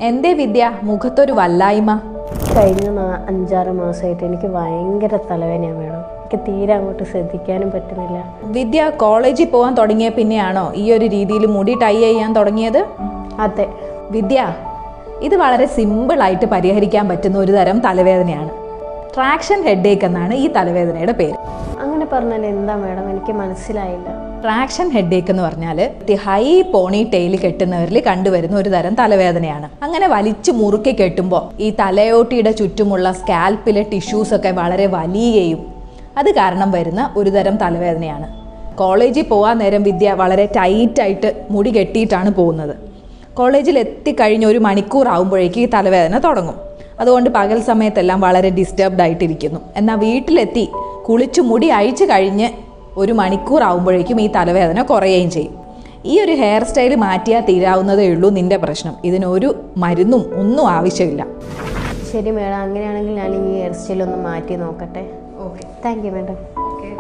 എന്തേ വിദ്യ മുഖത്തൊരു വല്ലായ്മ? കഴിഞ്ഞ 5-6 മാസമായിട്ട് എനിക്ക് ഭയങ്കര തലവേദനയാണ് മേഡം. എനിക്ക് തീരെ അങ്ങോട്ട് ശ്രദ്ധിക്കാനും പറ്റുന്നില്ല. വിദ്യ കോളേജിൽ പോകാൻ തുടങ്ങിയ പിന്നെയാണോ ഈ ഒരു രീതിയിൽ മുടി ടൈ ചെയ്യാൻ തുടങ്ങിയത്? അതെ വിദ്യ, ഇത് വളരെ സിമ്പിളായിട്ട് പരിഹരിക്കാൻ പറ്റുന്ന ഒരു തരം തലവേദനയാണ്. ട്രാക്ഷൻ ഹെഡേക്ക് എന്നാണ് ഈ തലവേദനയുടെ പേര്. അങ്ങനെ പറഞ്ഞാൽ എന്താ മേഡം? എനിക്ക് മനസ്സിലായില്ല. ട്രാക്ഷൻ ഹെഡേക്ക് എന്ന് പറഞ്ഞാൽ ഹൈ പോണി ടെയിൽ കെട്ടുന്നവരിൽ കണ്ടുവരുന്ന ഒരു തരം തലവേദനയാണ്. അങ്ങനെ വലിച്ചു മുറുക്കി കെട്ടുമ്പോൾ ഈ തലയോട്ടിയുടെ ചുറ്റുമുള്ള സ്കാൽപ്പിലെ ടിഷ്യൂസ് ഒക്കെ വളരെ വലിയുകയും അത് കാരണം വരുന്ന ഒരു തരം തലവേദനയാണ്. കോളേജിൽ പോകാൻ നേരം വിദ്യ വളരെ ടൈറ്റായിട്ട് മുടി കെട്ടിയിട്ടാണ് പോകുന്നത്. കോളേജിൽ എത്തിക്കഴിഞ്ഞ് 1 മണിക്കൂർ ആകുമ്പോഴേക്കും ഈ തലവേദന തുടങ്ങും. അതുകൊണ്ട് പകൽ സമയത്തെല്ലാം വളരെ ഡിസ്റ്റർബ്ഡ് ആയിട്ടിരിക്കുന്നു. എന്നാൽ വീട്ടിലെത്തി കുളിച്ച് മുടി അഴിച്ച് കഴിഞ്ഞ് 1 മണിക്കൂർ ആകുമ്പോഴേക്കും ഈ തലവേദന കുറയുകയും ചെയ്യും. ഈ ഒരു ഹെയർ സ്റ്റൈൽ മാറ്റിയാൽ തീരാവുന്നതേ ഉള്ളൂ നിൻ്റെ പ്രശ്നം. ഇതിനൊരു മരുന്നും ഒന്നും ആവശ്യമില്ല. ശരി മേഡം, അങ്ങനെയാണെങ്കിൽ ഞാൻ ഈ ഹെയർ സ്റ്റൈൽ ഒന്ന് മാറ്റി നോക്കട്ടെ. Okay, thank you madam. Okay.